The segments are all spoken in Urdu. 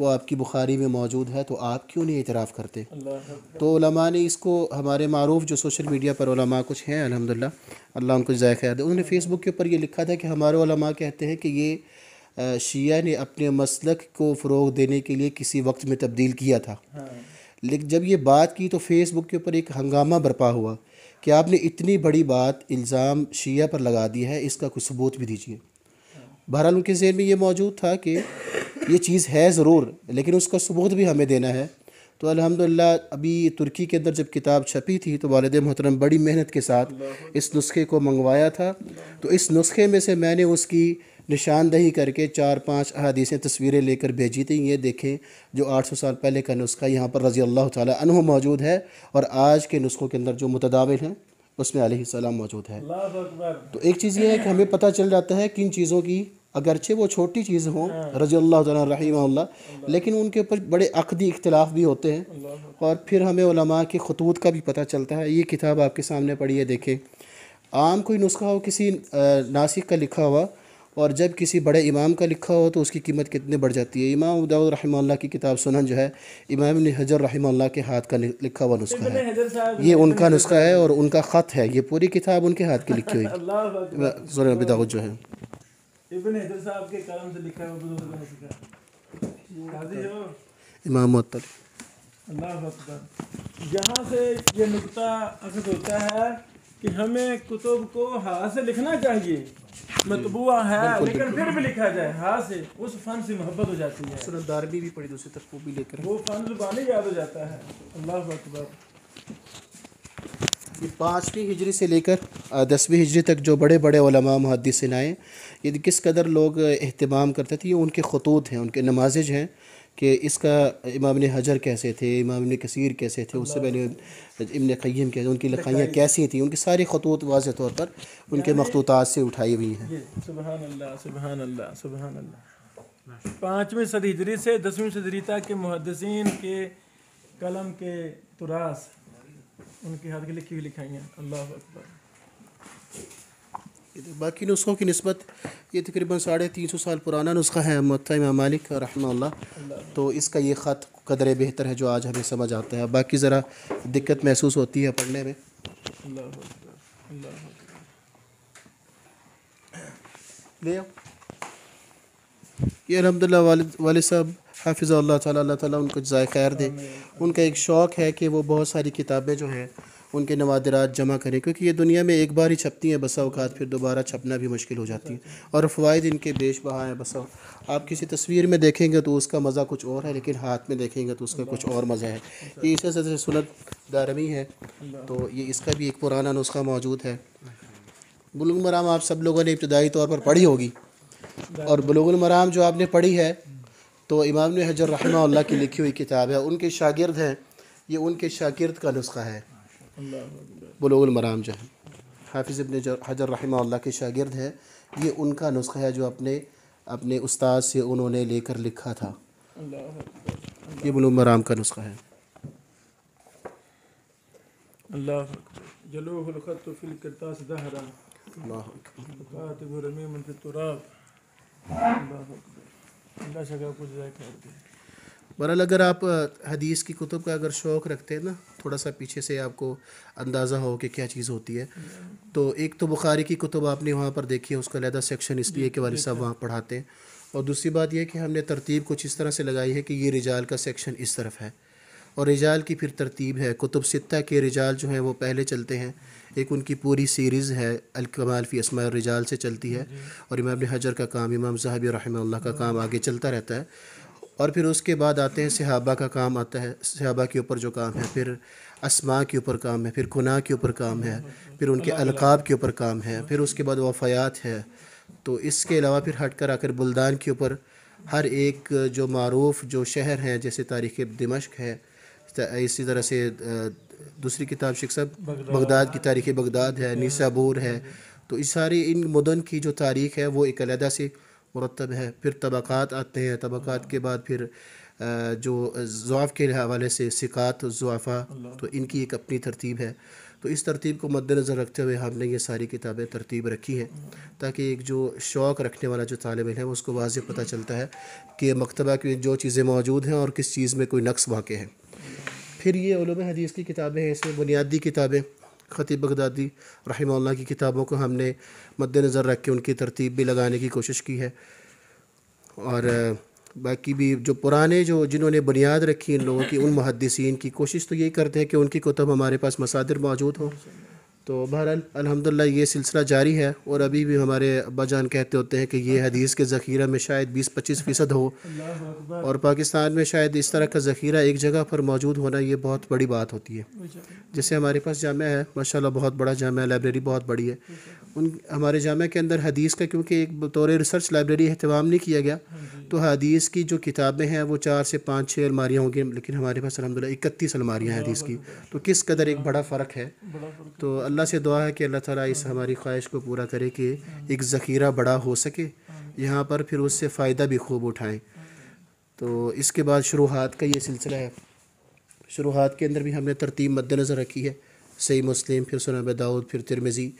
وہ آپ کی بخاری میں موجود ہے، تو آپ کیوں نہیں اعتراف کرتے؟ اللہ تو علماء نے اس کو، ہمارے معروف جو سوشل میڈیا پر علماء کچھ ہیں الحمدللہ، اللہ ان کو جزائے خیر دے، انہوں نے فیس بک کے اوپر یہ لکھا تھا کہ ہمارے علماء کہتے ہیں کہ یہ شیعہ نے اپنے مسلک کو فروغ دینے کے لیے کسی وقت میں تبدیل کیا تھا، ہاں لیکن جب یہ بات کی تو فیس بک کے اوپر ایک ہنگامہ برپا ہوا کہ آپ نے اتنی بڑی بات الزام شیعہ پر لگا دی ہے، اس کا کوئی ثبوت بھی دیجیے۔ بہرحال ان کے ذہن میں یہ موجود تھا کہ یہ چیز ہے ضرور، لیکن اس کا ثبوت بھی ہمیں دینا ہے۔ تو الحمدللہ ابھی ترکی کے اندر جب کتاب چھپی تھی تو والد محترم بڑی محنت کے ساتھ اس نسخے کو منگوایا تھا، تو اس نسخے میں سے میں نے اس کی نشاندہی کر کے 4-5 احادیثیں تصویریں لے کر بھیجی تھیں۔ یہ دیکھیں جو 800 سال پہلے کا نسخہ یہاں پر رضی اللہ تعالیٰ عنہ موجود ہے، اور آج کے نسخوں کے اندر جو متداول ہیں اس میں علیہ السلام موجود ہے۔ اللہ اکبر۔ تو ایک چیز یہ ہے کہ ہمیں پتہ چل جاتا ہے کہ ان چیزوں کی، اگرچہ وہ چھوٹی چیز ہوں رضی اللہ تعالیٰ رحمہ اللہ، لیکن ان کے اوپر بڑے عقدی اختلاف بھی ہوتے ہیں، اور پھر ہمیں علماء کے خطوط کا بھی پتہ چلتا ہے۔ یہ کتاب آپ کے سامنے پڑھی ہے، دیکھیں، عام کوئی نسخہ ہو کسی ناسخ کا لکھا ہوا، اور جب کسی بڑے امام کا لکھا ہو تو اس کی قیمت کتنے بڑھ جاتی ہے۔ امام ابو داؤد رحمہ اللہ کی کتاب سنن جو ہے، امام ابن حجر رحمہ اللہ کے ہاتھ کا لکھا ہوا نسخہ ابن ہے، حجر صاحب یہ ان کا نسخہ ہے اور ان کا خط ہے، یہ پوری کتاب ان کے ہاتھ کی لکھی ہوئی اللہ اکبر، سنن ابو داؤد جو ہے۔ ابن حجر صاحب کے قلم سے لکھا ہے، بزرگ نے لکھا، قاضی ہو امام معطل۔ اللہ اکبر۔ یہاں سے یہ نقطہ اخذ ہوتا ہے کہ ہمیں کتب کو ہاتھ سے لکھنا چاہیے، مطبوع ہے لیکن پھر بھی لکھا جائے ہاتھ سے، اس فن سے محبت ہو جاتی ہے، سنن دارمی بھی پڑھی دوسری طرف وہ بھی لے کر۔ وہ فن زبانی یاد ہو جاتا ہے۔ اللہ اکبر۔ یہ 5ویں ہجری سے لے کر 10ویں ہجری تک جو بڑے بڑے علماء محدثین آئے، یہ کس قدر لوگ اہتمام کرتے تھے، یہ ان کے خطوط ہیں، ان کے نماذج ہیں کہ اس کا امام ابن حجر کیسے تھے، امام ابن کثیر کیسے تھے، اس سے پہلے ابن قیم کیسے، ان کی لکھائیاں کیسی تھیں، ان کے سارے خطوط واضح طور پر ان کے مخطوطات سے اٹھائی ہوئی ہیں۔ سبحان اللہ، سبحان اللہ، سبحان اللہ۔ 5ویں صدی ہجری سے 10ویں صدی تک کے محدثین کے قلم کے تراث، ان کے ہاتھ کی لکھی ہوئی لکھائیاں۔ اللہ اکبر۔ باقی نسخوں کی نسبت یہ تقریباً 350 سال پرانا نسخہ ہے موطا امام مالک رحمہ اللہ، تو اس کا یہ خط قدر بہتر ہے جو آج ہمیں سمجھ آتا ہے، باقی ذرا دقت محسوس ہوتی ہے پڑھنے میں۔ اللہ اکبر، اللہ اکبر۔ لے آؤ۔ یہ الحمدللہ والد صاحب حافظ اللہ تعالیٰ، اللہ تعالیٰ ان کو جزائے خیر دے، ان کا ایک شوق ہے کہ وہ بہت ساری کتابیں جو ہیں ان کے نوادرات جمع کریں، کیونکہ یہ دنیا میں ایک بار ہی چھپتی ہیں، بسا اوقات پھر دوبارہ چھپنا بھی مشکل ہو جاتی ہے، اور فوائد ان کے بیش بہا ہیں۔ بسا آپ کسی تصویر میں دیکھیں گے تو اس کا مزہ کچھ اور ہے، لیکن ہاتھ میں دیکھیں گے تو اس کا کچھ اور مزہ ہے۔ یہ اسی طرح سے سنن دارمی ہے، تو یہ اس کا بھی ایک پرانا نسخہ موجود ہے۔ بلوغ المرام آپ سب لوگوں نے ابتدائی طور پر پڑھی ہوگی، اور بلوغ المرام جو آپ نے پڑھی ہے تو امام ابن حجر رحمہ اللہ کی لکھی ہوئی کتاب ہے، ان کے شاگرد ہیں، یہ ان کے شاگرد کا نسخہ ہے۔ بلوغ المرام جو ہے حافظ ابن حجر رحمہ اللہ کے شاگرد ہے، یہ ان کا نسخہ ہے جو اپنے استاد سے انہوں نے لے کر لکھا تھا، یہ بلوغ المرام کا نسخہ ہے۔ اللہ اکبر۔ جلوہ الخط فی القرطاس ظہرا، اللہ اکبر۔ کاتب رمیم فی التراب۔ اللہ اکبر۔ اللہ شکر کچھ جائے خیر دے۔ بہرحال اگر آپ حدیث کی کتب کا اگر شوق رکھتے ہیں نا، تھوڑا سا پیچھے سے آپ کو اندازہ ہو کہ کیا چیز ہوتی ہے، تو ایک تو بخاری کی کتب آپ نے وہاں پر دیکھی ہے، اس کا علیحدہ سیکشن اس لیے کہ والد صاحب وہاں پڑھاتے ہیں، اور دوسری بات یہ کہ ہم نے ترتیب کچھ اس طرح سے لگائی ہے کہ یہ رجال کا سیکشن اس طرف ہے، اور رجال کی پھر ترتیب ہے، کتب ستہ کے رجال جو ہیں وہ پہلے چلتے ہیں، ایک ان کی پوری سیریز ہے الکمال فی اسماء الرجال سے چلتی ہے، اور امام ابن حجر کا کام، امام ذہبی رحمہ اللہ کا کام آگے چلتا رہتا ہے، اور پھر اس کے بعد آتے ہیں صحابہ کا کام آتا ہے، صحابہ کے اوپر جو کام ہے، پھر اسماء کے اوپر کام ہے، پھر کناں کے اوپر کام ہے، پھر ان کے القاب کے اوپر کام ہے، پھر اس کے بعد وفیات ہے، تو اس کے علاوہ پھر ہٹ کر آ کر بلدان کے اوپر ہر ایک جو معروف جو شہر ہیں، جیسے تاریخ دمشق ہے، اسی طرح سے دوسری کتاب شیخ صاحب بغداد کی تاریخ بغداد ہے، نیسابور ہے، تو اس ساری ان مدن کی جو تاریخ ہے وہ ایک علیحدہ سے مرتب ہے۔ پھر طبقات آتے ہیں، طبقات کے بعد پھر جو ضعف کے حوالے سے ثقات ضعفاء، تو ان کی ایک اپنی ترتیب ہے. تو اس ترتیب کو مد نظر رکھتے ہوئے ہم نے یہ ساری کتابیں ترتیب رکھی ہیں، تاکہ ایک جو شوق رکھنے والا جو طالب علم ہے اس کو واضح پتہ چلتا ہے کہ مکتبہ کی جو چیزیں موجود ہیں اور کس چیز میں کوئی نقص واقع ہے. پھر یہ علوم حدیث کی کتابیں ہیں، اس میں بنیادی کتابیں خطیب بغدادی رحمہ اللہ کی کتابوں کو ہم نے مد نظر رکھ کے ان کی ترتیب بھی لگانے کی کوشش کی ہے. اور باقی بھی جو پرانے جنہوں نے بنیاد رکھی ان لوگوں کی، ان محدثین کی کوشش تو یہی کرتے ہیں کہ ان کی کتب ہمارے پاس مصادر موجود ہوں. تو بہرحال الحمدللہ یہ سلسلہ جاری ہے، اور ابھی بھی ہمارے ابا جان کہتے ہوتے ہیں کہ یہ حدیث کے ذخیرہ میں شاید 20-25% ہو، اور پاکستان میں شاید اس طرح کا ذخیرہ ایک جگہ پر موجود ہونا یہ بہت بڑی بات ہوتی ہے. جیسے ہمارے پاس جامعہ ہے ماشاءاللہ، بہت بڑا جامعہ، لائبریری بہت بڑی ہے. ہمارے جامعہ کے اندر حدیث کا کیونکہ ایک بطور ریسرچ لائبریری اہتمام نہیں کیا گیا، تو حدیث کی جو کتابیں ہیں وہ 4 سے 5-6 الماریاں ہوں گی، لیکن ہمارے پاس الحمدللہ 31 الماریاں ہیں حدیث کی. تو کس قدر ایک بڑا فرق ہے. تو اللہ سے دعا ہے کہ اللہ تعالیٰ اس ہماری خواہش کو پورا کرے کہ ایک ذخیرہ بڑا ہو سکے یہاں پر، پھر اس سے فائدہ بھی خوب اٹھائیں. تو اس کے بعد شروحات کا یہ سلسلہ ہے. شروحات کے اندر بھی ہم نے ترتیب مد نظر رکھی ہے، صحیح مسلم، پھر سنن ابی داؤد، پھر ترمذی،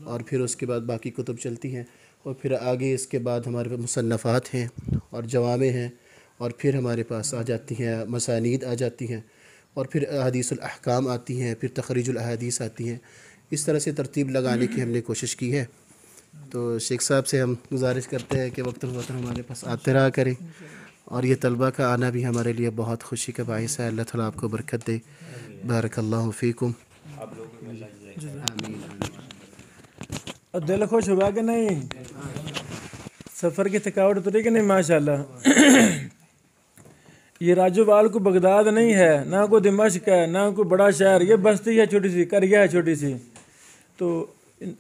اور پھر اس کے بعد باقی کتب چلتی ہیں. اور پھر آگے اس کے بعد ہمارے پاس مصنفات ہیں اور جوامع ہیں، اور پھر ہمارے پاس آ جاتی ہیں مسانید آ جاتی ہیں، اور پھر احادیث الاحکام آتی ہیں، پھر تخریج الاحادیث آتی ہیں. اس طرح سے ترتیب لگانے کی ہم نے کوشش کی ہے. تو شیخ صاحب سے ہم گزارش کرتے ہیں کہ وقتاً فوقتاً ہمارے پاس آتے رہا کریں، اور یہ طلبہ کا آنا بھی ہمارے لیے بہت خوشی کا باعث ہے. اللہ تعالیٰ آپ کو برکت دے. بارک اللہ فیکم. اور دل خوش ہوا کہ نہیں؟ سفر کی تھکاوٹ اتری کہ نہیں؟ ماشاءاللہ. یہ راجو بال کو بغداد نہیں ہے، نہ کوئی دمشق ہے، نہ کوئی بڑا شہر، یہ بستی ہے چھوٹی سی، قریہ ہے چھوٹی سی. تو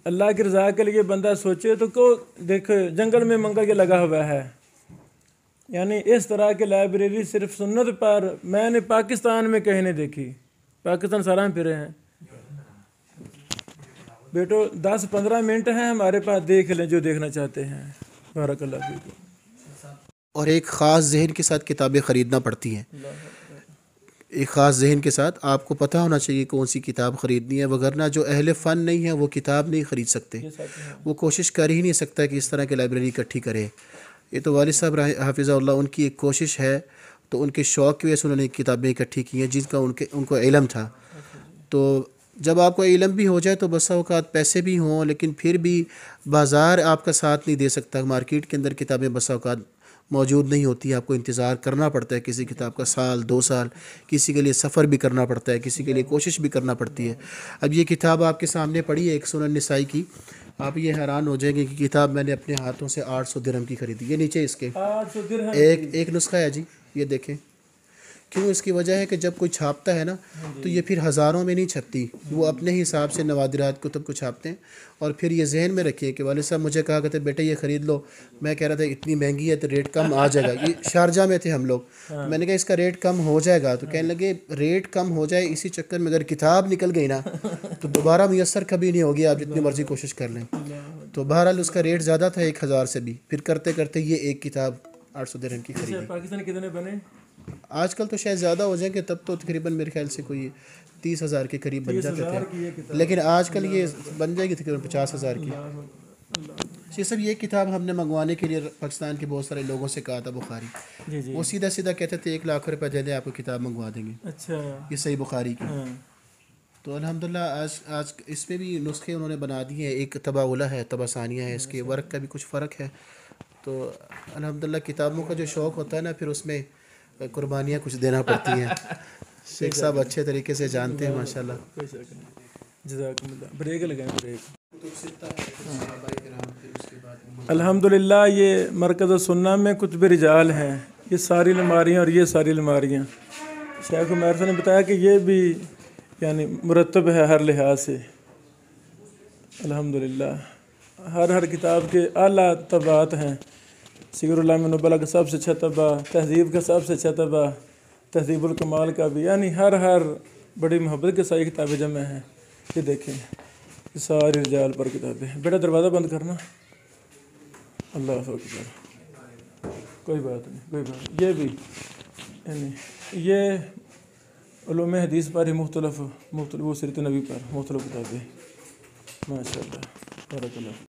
اللہ کی رضا کے لیے بندہ سوچے تو کو دیکھ جنگل میں منگل کے لگا ہوا ہے. یعنی اس طرح کی لائبریری صرف سنت پر میں نے پاکستان میں کہیں نہیں دیکھی. پاکستان سارا پھرے ہیں بیٹو، 10-15 منٹ ہیں ہمارے پاس، دیکھ لیں جو دیکھنا چاہتے ہیں. بارک اللہ فیکم. اور ایک خاص ذہن کے ساتھ کتابیں خریدنا پڑتی ہیں. ایک خاص ذہن کے ساتھ آپ کو پتہ ہونا چاہیے کون سی کتاب خریدنی ہے، وگرنہ جو اہل فن نہیں ہے وہ کتاب نہیں خرید سکتے، وہ کوشش کر ہی نہیں سکتا کہ اس طرح کی لائبریری اکٹھی کرے. یہ تو والد صاحب حافظہ اللہ ان کی ایک کوشش ہے، تو ان کے شوق کی وجہ سے انہوں نے کتابیں اکٹھی کی ہیں جن کا ان کو علم تھا. تو جب آپ کو علم بھی ہو جائے تو بسا اوقات پیسے بھی ہوں، لیکن پھر بھی بازار آپ کا ساتھ نہیں دے سکتا. مارکیٹ کے اندر کتابیں بسا اوقات موجود نہیں ہوتی، آپ کو انتظار کرنا پڑتا ہے کسی کتاب کا 1-2 سال، کسی کے لیے سفر بھی کرنا پڑتا ہے، کسی کے لیے کوشش بھی کرنا پڑتی ہے. اب یہ کتاب آپ کے سامنے پڑھی ہے ایک سنن نسائی کی، آپ یہ حیران ہو جائیں گے کہ کتاب میں نے اپنے ہاتھوں سے 800 درہم کی خریدی. یہ نیچے اس کے 800 درہم ایک نسخہ ہے جی، یہ دیکھیں. کیوں؟ اس کی وجہ ہے کہ جب کوئی چھاپتا ہے نا تو یہ پھر ہزاروں میں نہیں چھپتی، وہ اپنے حساب سے نوادرات کتب کو چھاپتے ہیں. اور پھر یہ ذہن میں رکھیے کہ والد صاحب مجھے کہا کرتے بیٹے یہ خرید لو، میں کہہ رہا تھا اتنی مہنگی ہے تو ریٹ کم آ جائے گا. یہ شارجہ میں تھے ہم لوگ، میں نے کہا اس کا ریٹ کم ہو جائے گا، تو کہنے لگے ریٹ کم ہو جائے اسی چکر میں اگر کتاب نکل گئی نا تو دوبارہ میسر کبھی نہیں ہوگی، آپ جتنی مرضی کوشش کر لیں. تو بہرحال اس کا ریٹ زیادہ تھا 1000 سے بھی، پھر کرتے کرتے یہ ایک کتاب 800 درہم کی خریدی. پاکستان کتنے بنے؟ آج کل تو شاید زیادہ ہو جائیں گے، تب تو تقریباً میرے خیال سے کوئی 30,000 کے قریب بن جاتے تھے، لیکن آج کل یہ بن جائے گی تقریباً 50,000 کی. یہ سب یہ کتاب ہم نے منگوانے کے لیے پاکستان کے بہت سارے لوگوں سے کہا تھا بخاری، وہ سیدھا کہتے تھے 1 لاکھ روپے دے دیں آپ کو کتاب منگوا دیں گے. اچھا، یہ صحیح بخاری کی. تو الحمدللہ آج اس میں بھی نسخے انہوں نے بنا دیے ہیں. ایک طبع اولیٰ ہے، طبع ثانیہ ہے، اس کے ورق کا بھی کچھ فرق ہے. تو الحمدللہ کتابوں کا جو شوق ہوتا ہے نا پھر اس میں قربانیاں کچھ دینا پڑتی ہیں. شیخ صاحب اچھے طریقے سے جانتے ہیں ماشاءاللہ. جزاکم اللہ. بریک لگائیں بریک. الحمدللہ یہ مرکز السنہ میں کتب رجال ہیں، یہ ساری الماریاں اور یہ ساری الماریاں. شیخ عمیر صاحب نے بتایا کہ یہ بھی یعنی مرتب ہے ہر لحاظ سے. الحمدللہ ہر کتاب کے اعلیٰ طبعات ہیں. سیر العلوم النبلاء کا سب سے اچھا طبع، تہذیب کا سب سے اچھا طبع، تہذیب الکمال کا بھی، یعنی ہر بڑی محبت کے ساری کتابیں جمع ہیں. یہ دیکھیں یہ ساری رجال پر کتابیں ہیں. بیٹا دروازہ بند کرنا. اللہ اکبر. کوئی بات نہیں، کوئی بات نہیں. یہ بھی یعنی یہ علوم حدیث پر ہی مختلف وہ سیرت نبی پر مختلف کتابیں، ماشاء اللہ، بارک اللہ۔